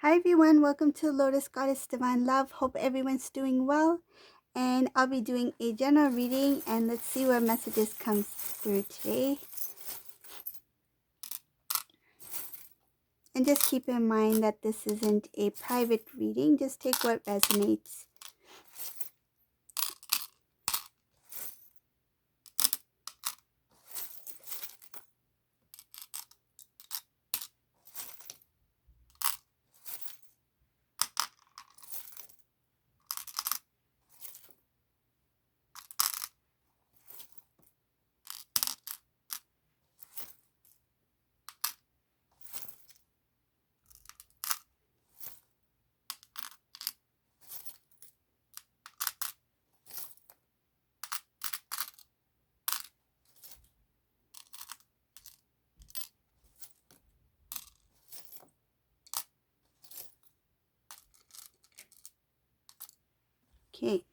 Hi everyone, welcome to Lotus Goddess Divine Love. Hope everyone's doing well. And I'll be doing a general reading and let's see what messages comes through today. And just keep in mind that this isn't a private reading, just take what resonates. Okay.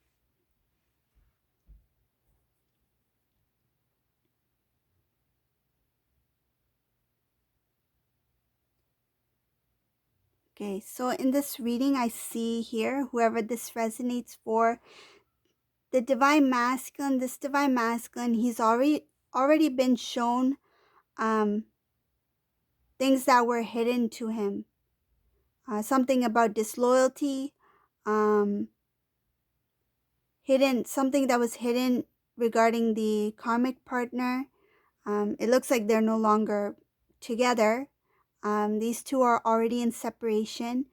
Okay, so in this reading I see here, whoever this resonates for, the Divine Masculine, this Divine Masculine, he's already been shown things that were hidden to him. Something about disloyalty, something that was hidden regarding the karmic partner. It looks like they're no longer together. These two are already in separation.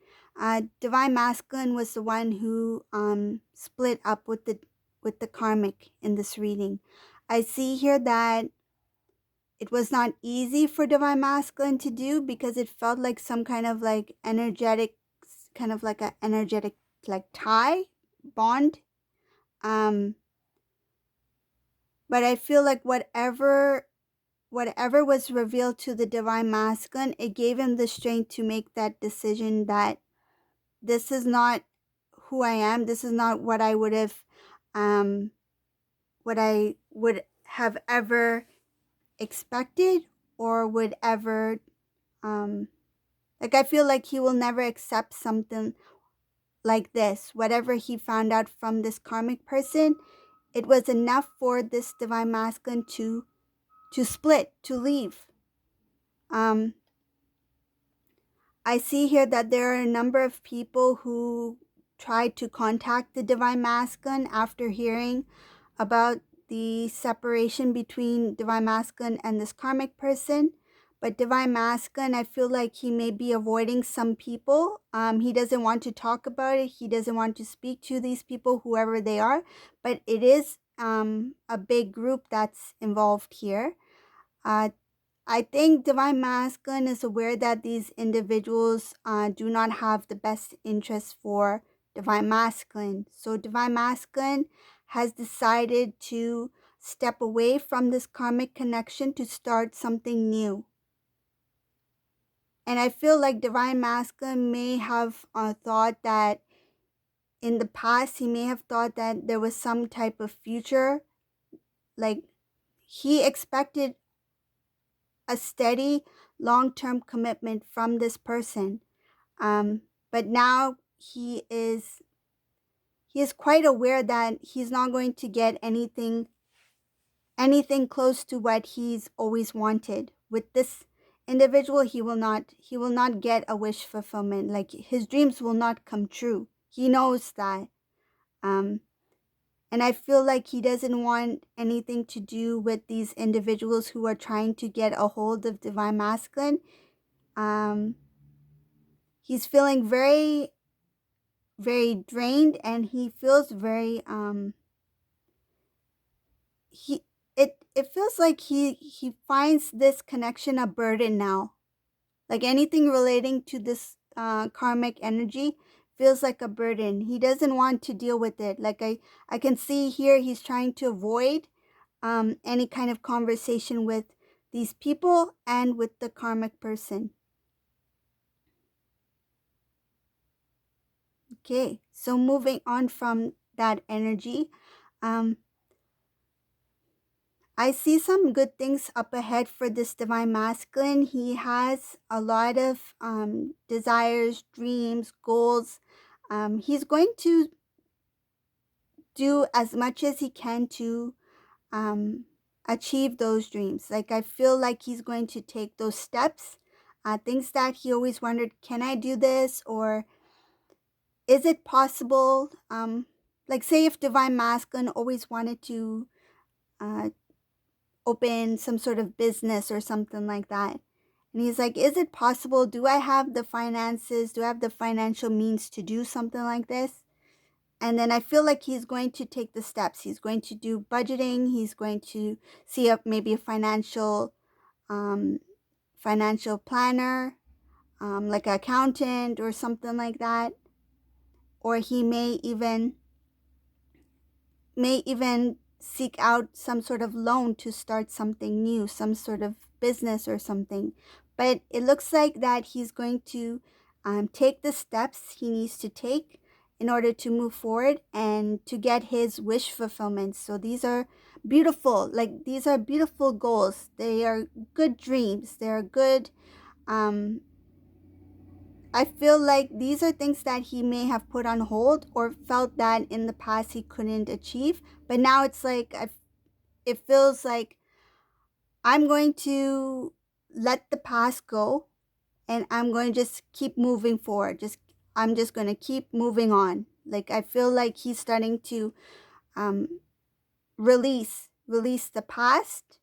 Divine Masculine was the one who split up with the karmic in this reading. I see here that it was not easy for Divine Masculine to do because it felt like some kind of like energetic, kind of like an energetic like tie bond. But I feel like whatever was revealed to the Divine Masculine, it gave him the strength to make that decision that this is not who I am. This is not what I would have ever expected or would ever like I feel like he will never accept something like this. Whatever he found out from this karmic person, it was enough for this Divine Masculine to split, to leave. I see here that there are a number of people who tried to contact the Divine Masculine after hearing about the separation between Divine Masculine and this karmic person. But Divine Masculine, I feel like he may be avoiding some people. He doesn't want to talk about it. He doesn't want to speak to these people, whoever they are. But it is a big group that's involved here. I think Divine Masculine is aware that these individuals do not have the best interest for Divine Masculine. So Divine Masculine has decided to step away from this karmic connection to start something new. And I feel like Divine Masculine may have thought that in the past, he may have thought that there was some type of future. Like he expected a steady long-term commitment from this person. But now he is quite aware that he's not going to get anything close to what he's always wanted. With this individual, he will not get a wish fulfillment. Like his dreams will not come true. He knows that. And I feel like he doesn't want anything to do with these individuals who are trying to get a hold of Divine Masculine. He's feeling very, very drained, and he feels very it feels like he finds this connection a burden now. Like anything relating to this karmic energy feels like a burden. He doesn't want to deal with it. Like I can see here he's trying to avoid any kind of conversation with these people and with the karmic person. Okay, so moving on from that energy, I see some good things up ahead for this divine masculine. He has a lot of desires, dreams, goals. He's going to do as much as he can to um, achieve those dreams. Like, I feel like he's going to take those steps, things that he always wondered, can I do this? Or is it possible? Like, say if divine masculine always wanted to uh, open some sort of business or something like that. And he's like, is it possible? Do I have the finances? Do I have the financial means to do something like this? And then I feel like he's going to take the steps. He's going to do budgeting. He's going to see maybe a um, financial planner, like an accountant or something like that. Or he may even seek out some sort of loan to start something new, some sort of business or something. But it looks like that he's going to take the steps he needs to take in order to move forward and to get his wish fulfillment. So these are beautiful, like these are beautiful goals. They are good dreams. They are good. Um, I feel like these are things that he may have put on hold or felt that in the past he couldn't achieve. But now it's like it feels like I'm going to let the past go and I'm going to just keep moving forward. I'm just going to keep moving on. Like, I feel like he's starting to um, release the past,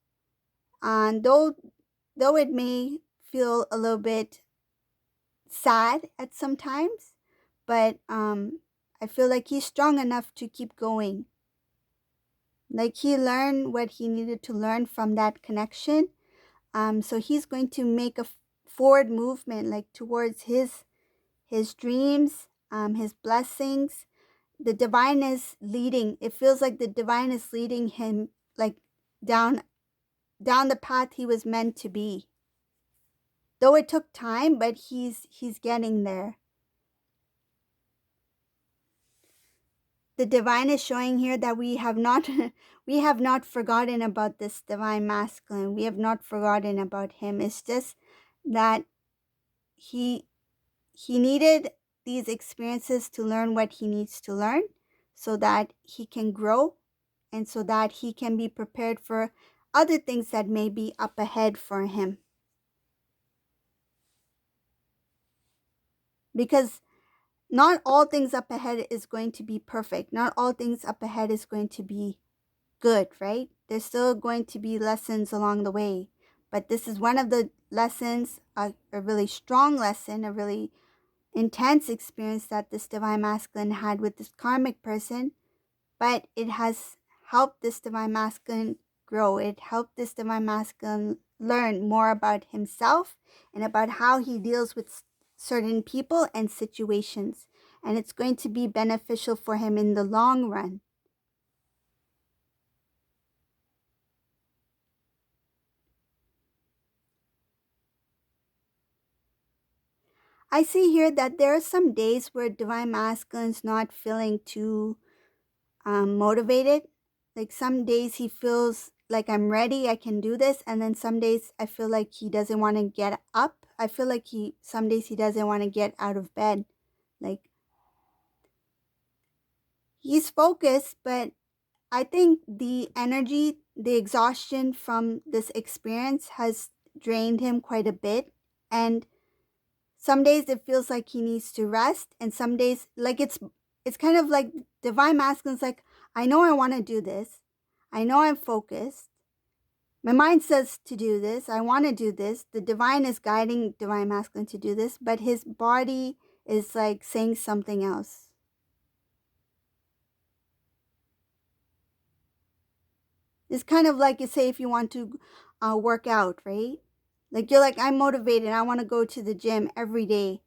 and though it may feel a little bit sad at some times, but I feel like he's strong enough to keep going. Like, he learned what he needed to learn from that connection. So he's going to make a forward movement, like towards his dreams, his blessings. The divine is leading. It feels like the divine is leading him, like down the path he was meant to be. Though it took time, but he's getting there. The divine is showing here that we have not we have not forgotten about this divine masculine. We have not forgotten about him. It's just that he needed these experiences to learn what he needs to learn so that he can grow and so that he can be prepared for other things that may be up ahead for him. Because not all things up ahead is going to be perfect. Not all things up ahead is going to be good, right? There's still going to be lessons along the way. But this is one of the lessons, a really strong lesson, a really intense experience that this divine masculine had with this karmic person. But it has helped this divine masculine grow. It helped this divine masculine learn more about himself and about how he deals with certain people and situations. And it's going to be beneficial for him in the long run. I see here that there are some days where divine masculine's not feeling too motivated. Like, some days he feels like I'm ready, I can do this, and then some days I feel like he doesn't want to get up. I feel like some days he doesn't want to get out of bed. Like, he's focused, but I think the energy, the exhaustion from this experience has drained him quite a bit. And some days it feels like he needs to rest, and some days, like, it's kind of like divine masculine's like, I know I want to do this. I know I'm focused. My mind says to do this. I want to do this. The divine is guiding divine masculine to do this, but his body is like saying something else. It's kind of like, you say, if you want to work out, right? Like, you're like, I'm motivated. I want to go to the gym every day.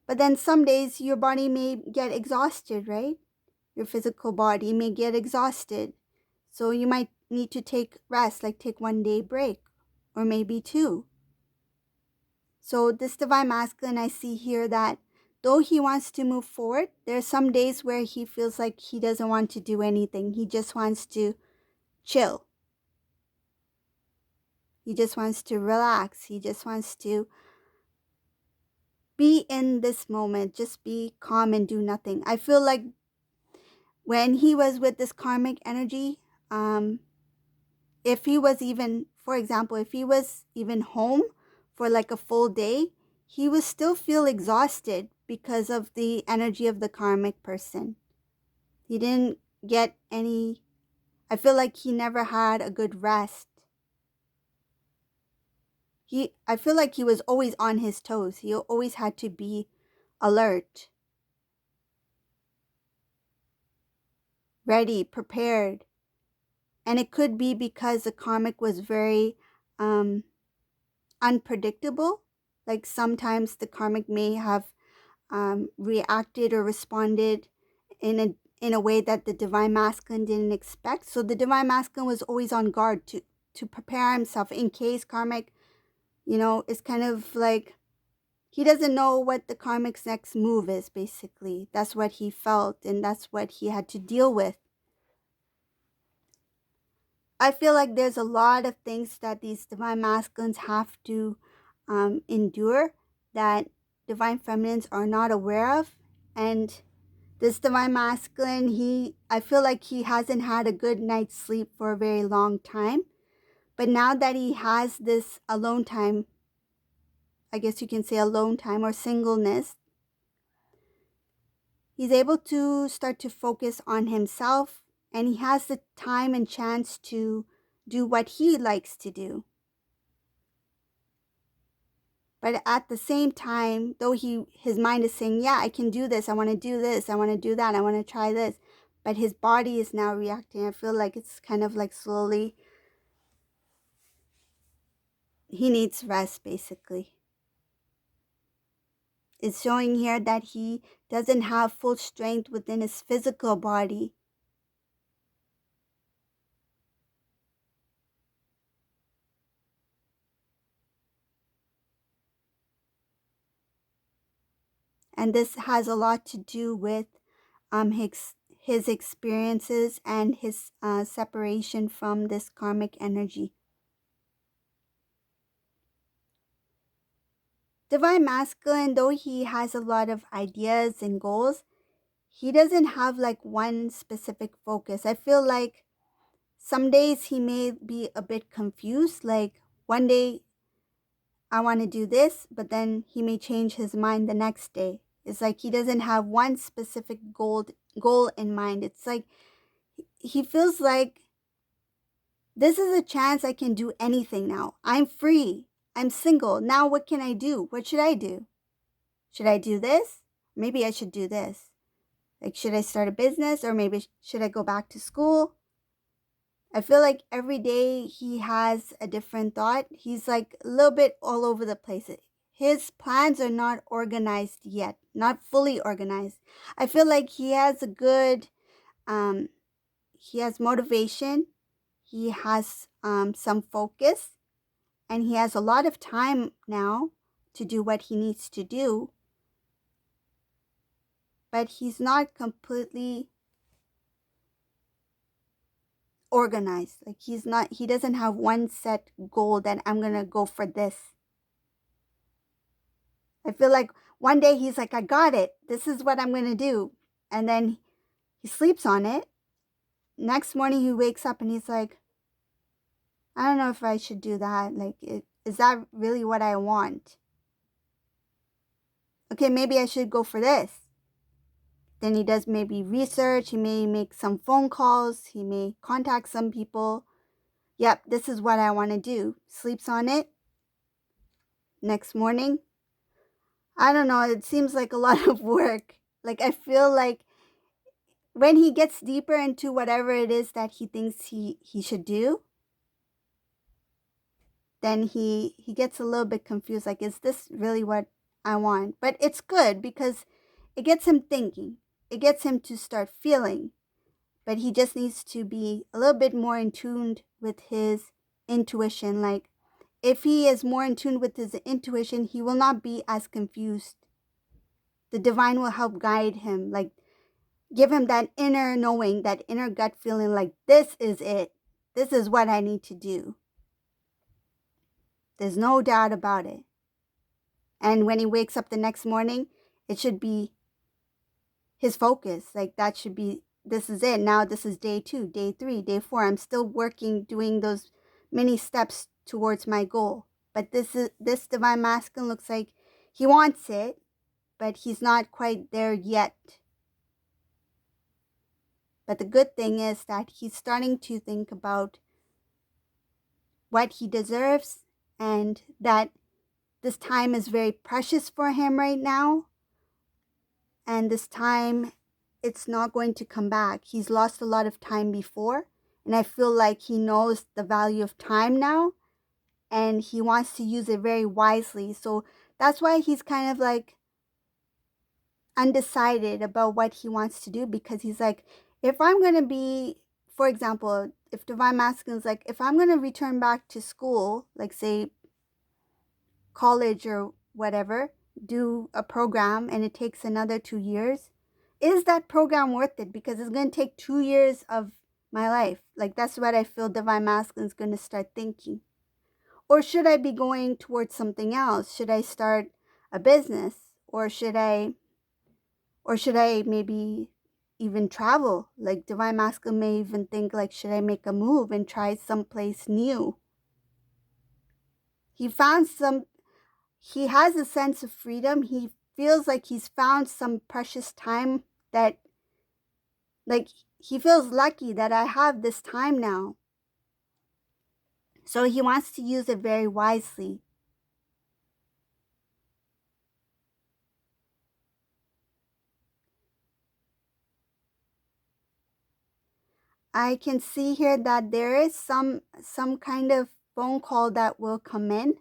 But then some days your body may get exhausted, right? Your physical body may get exhausted. So you might need to take rest, like take 1 day break or maybe 2. So this divine masculine, I see here that though he wants to move forward, there are some days where he feels like he doesn't want to do anything. He just wants to chill. He just wants to relax. He just wants to be in this moment, just be calm and do nothing. I feel like when he was with this karmic energy, um, if he was even, for example, if he was even home for like a full day, he would still feel exhausted because of the energy of the karmic person. He didn't get any, I feel like he never had a good rest. I feel like he was always on his toes. He always had to be alert, ready, prepared. And it could be because the karmic was very um, unpredictable. Like sometimes the karmic may have reacted or responded in a way that the divine masculine didn't expect. So the divine masculine was always on guard to prepare himself in case karmic, is kind of like he doesn't know what the karmic's next move is. Basically, that's what he felt, and that's what he had to deal with. I feel like there's a lot of things that these divine masculines have to endure that divine feminines are not aware of. And this divine masculine, I feel like he hasn't had a good night's sleep for a very long time. But now that he has this alone time, I guess you can say alone time or singleness, he's able to start to focus on himself, and he has the time and chance to do what he likes to do. But at the same time, though his mind is saying, yeah, I can do this, I want to do this, I want to do that, I want to try this, but his body is now reacting. I feel like it's kind of like slowly, he needs rest, basically. It's showing here that he doesn't have full strength within his physical body. And this has a lot to do with his experiences and his separation from this karmic energy. Divine masculine, though he has a lot of ideas and goals, he doesn't have like one specific focus. I feel like some days he may be a bit confused. Like one day I want to do this, but then he may change his mind the next day. It's like he doesn't have one specific goal in mind. It's like he feels like this is a chance. I can do anything now. I'm free. I'm single. Now what can I do? What should I do? Should I do this? Maybe I should do this. Like, should I start a business, or maybe should I go back to school? I feel like every day he has a different thought. He's like a little bit all over the place. His plans are not organized yet, not fully organized. I feel like he has a good, he has motivation. He has some focus, and he has a lot of time now to do what he needs to do. But he's not completely organized. Like he doesn't have one set goal that I'm going to go for this. I feel like one day he's like, I got it. This is what I'm going to do. And then he sleeps on it. Next morning he wakes up and he's like, I don't know if I should do that. Like, is that really what I want? Okay, maybe I should go for this. Then he does maybe research. He may make some phone calls. He may contact some people. Yep, this is what I want to do. Sleeps on it. Next morning, I don't know, it seems like a lot of work. Like, I feel like when he gets deeper into whatever it is that he thinks he should do, then he gets a little bit confused. Like, is this really what I want? But it's good because it gets him thinking. It gets him to start feeling. But he just needs to be a little bit more in tune with his intuition. Like, if he is more in tune with his intuition, he will not be as confused. The divine will help guide him, like give him that inner knowing, that inner gut feeling, like this is it. This is what I need to do. There's no doubt about it. And when he wakes up the next morning, it should be his focus. Like that should be, this is it. Now this is day 2, day 3, day 4. I'm still working, doing those many steps towards my goal. But this divine masculine looks like he wants it, but he's not quite there yet. But the good thing is that he's starting to think about what he deserves and that this time is very precious for him right now. And this time, it's not going to come back. He's lost a lot of time before. And I feel like he knows the value of time now. And he wants to use it very wisely. So that's why he's kind of like undecided about what he wants to do. Because he's like, if I'm going to be, for example, if divine masculine is like, if I'm going to return back to school, like say college or whatever, do a program and it takes another 2 years, is that program worth it? Because it's going to take 2 years of my life. Like that's what I feel divine masculine is going to start thinking. Or should I be going towards something else? Should I start a business? Or should I maybe even travel? Like divine masculine may even think like, should I make a move and try someplace new? He has a sense of freedom. He feels like he's found some precious time that, like, he feels lucky that I have this time now. So he wants to use it very wisely. I can see here that there is some kind of phone call that will come in.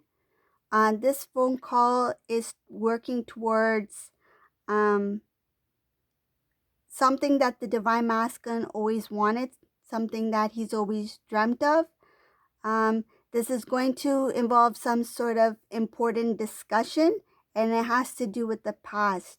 This phone call is working towards something that the divine masculine always wanted, something that he's always dreamt of. This is going to involve some sort of important discussion, and it has to do with the past.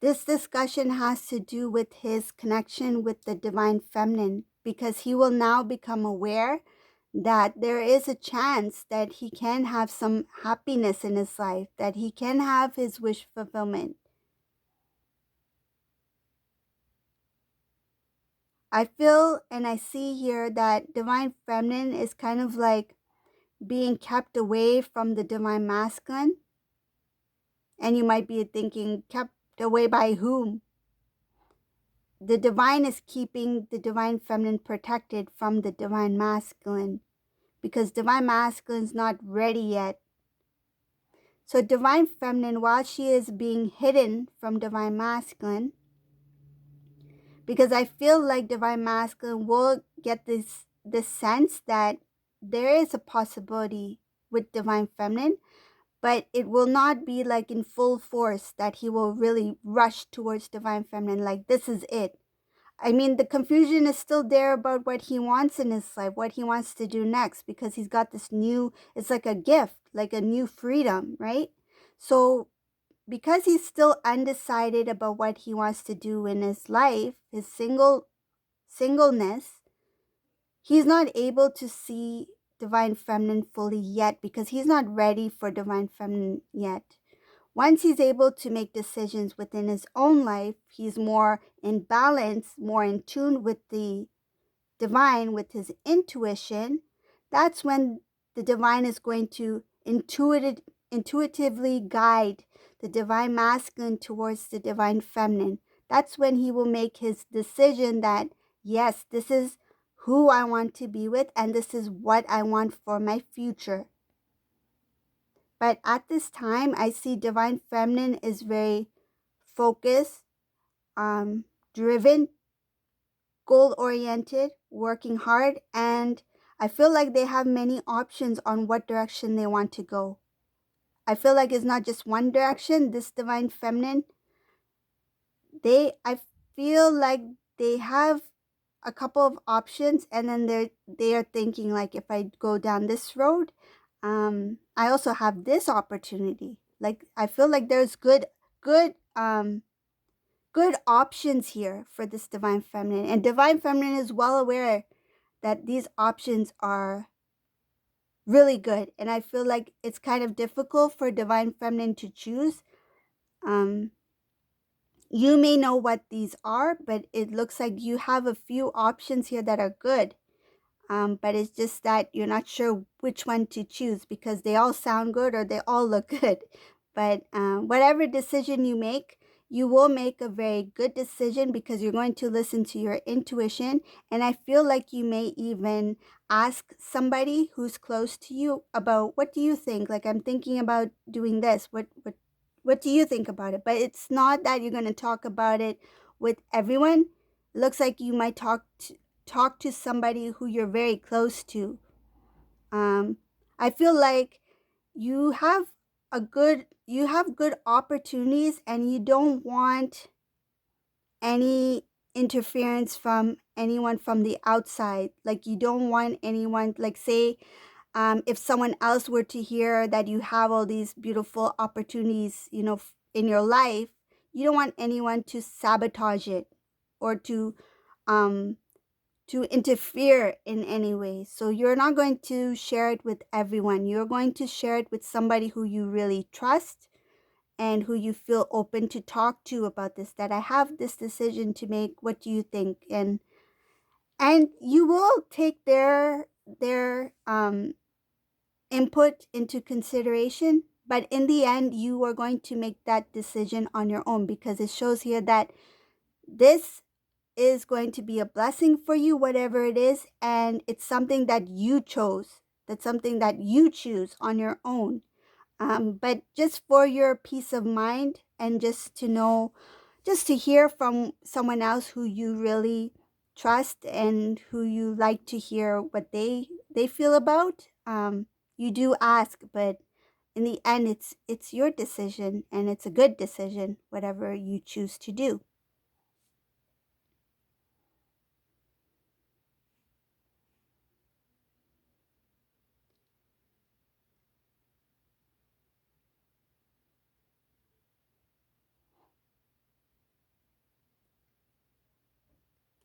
This discussion has to do with his connection with the divine feminine, because he will now become aware that there is a chance that he can have some happiness in his life, that he can have his wish fulfillment. I feel and I see here that divine feminine is kind of like being kept away from the divine masculine. And you might be thinking, kept away by whom? The divine is keeping the divine feminine protected from the divine masculine, because divine masculine is not ready yet. So divine feminine, while she is being hidden from divine masculine, because I feel like divine masculine will get this sense that there is a possibility with divine feminine, but it will not be like in full force that he will really rush towards divine feminine like this is it. I mean, the confusion is still there about what he wants in his life, what he wants to do next, because he's got this new, it's like a gift, like a new freedom, right? So because he's still undecided about what he wants to do in his life, his singleness, he's not able to see divine feminine fully yet, because he's not ready for divine feminine yet. Once he's able to make decisions within his own life, he's more in balance, more in tune with the divine, with his intuition. That's when the divine is going to intuitively guide the divine masculine towards the divine feminine. That's when he will make his decision that, yes, this is who I want to be with, and this is what I want for my future. But at this time, I see divine feminine is very focused, driven, goal-oriented, working hard, and I feel like they have many options on what direction they want to go. I feel like it's not just one direction. This divine feminine, I feel like they have a couple of options, and then they are thinking like, if I go down this road, I also have this opportunity. Like I feel like there's good good options here for this divine feminine, and divine feminine is well aware that these options are really good, and I feel like it's kind of difficult for divine feminine to choose. um you may know what these are, but it looks like you have a few options here that are good. But it's just that you're not sure which one to choose because they all sound good or they all look good. But whatever decision you make, you will make a very good decision because you're going to listen to your intuition. And I feel like you may even ask somebody who's close to you about, what do you think? Like, I'm thinking about doing this. What do you think about it? But it's not that you're going to talk about it with everyone. It looks like you might talk to somebody who you're very close to. Um, I feel like you have good opportunities, and you don't want any interference from anyone from the outside. Like you don't want anyone, like, say, if someone else were to hear that you have all these beautiful opportunities, in your life, you don't want anyone to sabotage it or um to interfere in any way. So you're not going to share it with everyone. You're going to share it with somebody who you really trust and who you feel open to talk to about this, that I have this decision to make. What do you think? And you will take their input into consideration, but in the end you are going to make that decision on your own, because it shows here that this is going to be a blessing for you, whatever it is, and it's something that you chose. That's something that you choose on your own. But just for your peace of mind, and just to know, just to hear from someone else who you really trust and who you like to hear what they feel about, you do ask. But in the end, it's your decision, and it's a good decision, whatever you choose to do.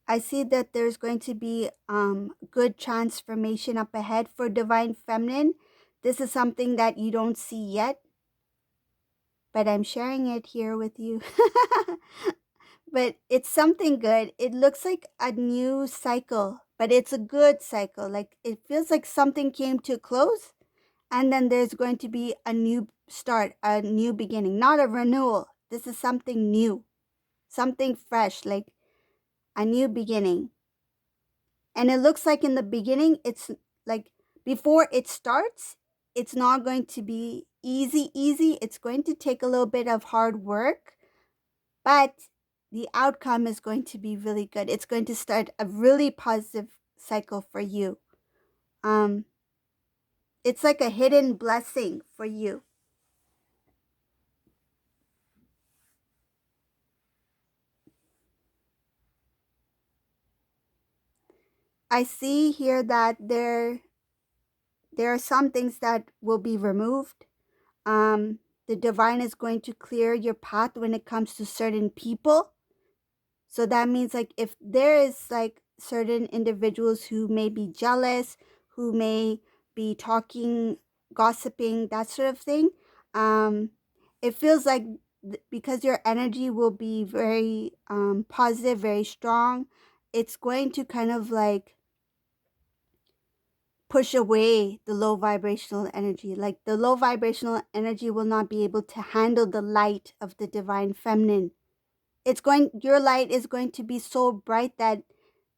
I see that there's going to be good transformation up ahead for divine feminine. This is something that you don't see yet, but I'm sharing it here with you. But it's something good. It looks like a new cycle, but it's a good cycle. Like it feels like something came to a close, and then there's going to be a new start, a new beginning, not a renewal. This is something new, something fresh, like a new beginning. And it looks like in the beginning, it's like before it starts, it's not going to be easy. It's going to take a little bit of hard work, but the outcome is going to be really good. It's going to start a really positive cycle for you. Um, it's like a hidden blessing for you. I see here that there are some things that will be removed. Um, the divine is going to clear your path when it comes to certain people. So that means, like, if there is like certain individuals who may be jealous, who may be talking, gossiping, that sort of thing, um, it feels like because your energy will be very positive, very strong, it's going to kind of like push away the low vibrational energy. Like the low vibrational energy will not be able to handle the light of the divine feminine. Your light is going to be so bright that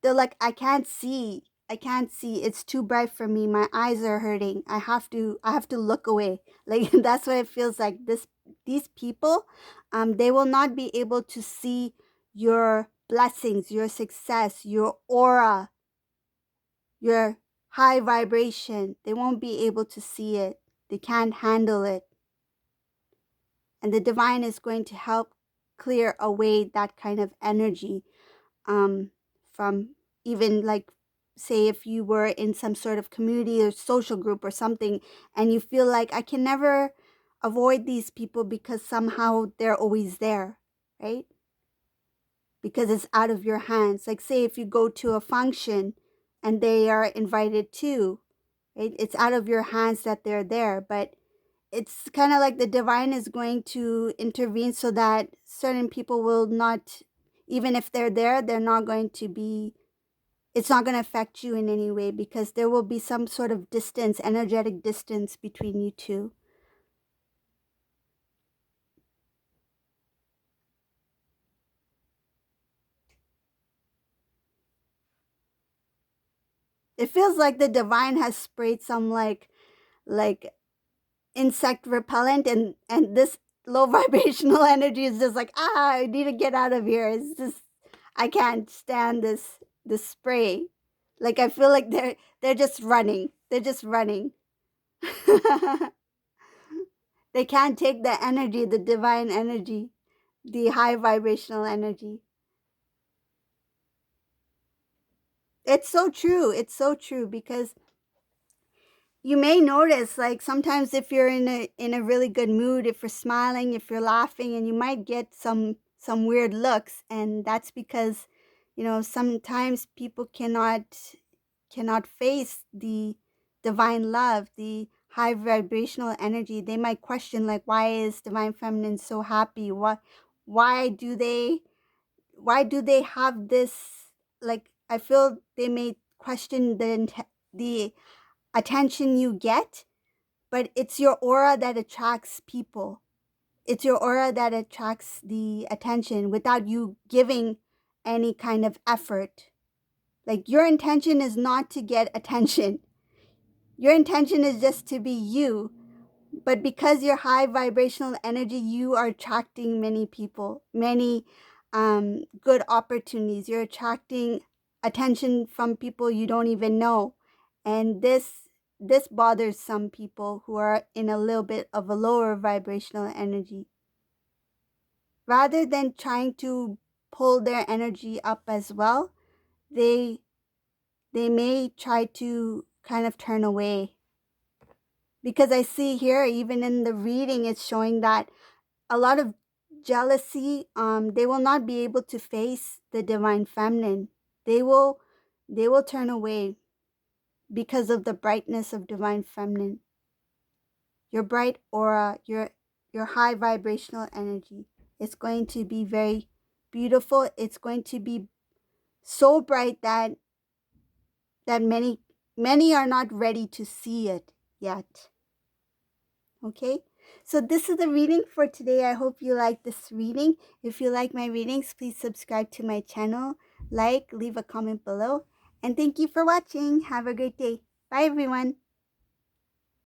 they're like, I can't see, it's too bright for me, my eyes are hurting, I have to look away. Like that's what it feels like. These people, they will not be able to see your blessings, your success, your aura, your high vibration. They won't be able to see it. They can't handle it. And the divine is going to help clear away that kind of energy, um, from even like say if you were in some sort of community or social group or something, and you feel like I can never avoid these people because somehow they're always there, right? Because it's out of your hands. Like say if you go to a function and they are invited too, right? It's out of your hands that they're there, but it's kind of like the divine is going to intervene so that certain people will not, even if they're there, they're not going to be, it's not going to affect you in any way because there will be some sort of distance, energetic distance between you two. It feels like the divine has sprayed some like insect repellent, and this low vibrational energy is just like, I need to get out of here. It's just, I can't stand this spray. Like I feel like they're just running. They're just running. They can't take the energy, the divine energy, the high vibrational energy. It's so true. It's so true because you may notice like sometimes if you're in a really good mood, if you're smiling, if you're laughing, and you might get some weird looks, and that's because sometimes people cannot face the divine love, the high vibrational energy. They might question like, why is divine feminine so happy? Why do they why do they have this, like I feel they may question the attention you get, but it's your aura that attracts people. It's your aura that attracts the attention without you giving any kind of effort. Like your intention is not to get attention. Your intention is just to be you. But because you're high vibrational energy, you are attracting many people, many good opportunities. You're attracting attention from people you don't even know. And this bothers some people who are in a little bit of a lower vibrational energy. Rather than trying to pull their energy up as well, they they may try to kind of turn away. Because I see here, even in the reading, it's showing that a lot of jealousy, they will not be able to face the divine feminine. They will turn away because of the brightness of divine feminine. Your bright aura, your high vibrational energy, it's going to be very beautiful. It's going to be so bright that many are not ready to see it yet. Okay, so this is the reading for today. I hope you like this reading. If you like my readings, please subscribe to my channel, leave a comment below, and thank you for watching. Have a great day. Bye everyone.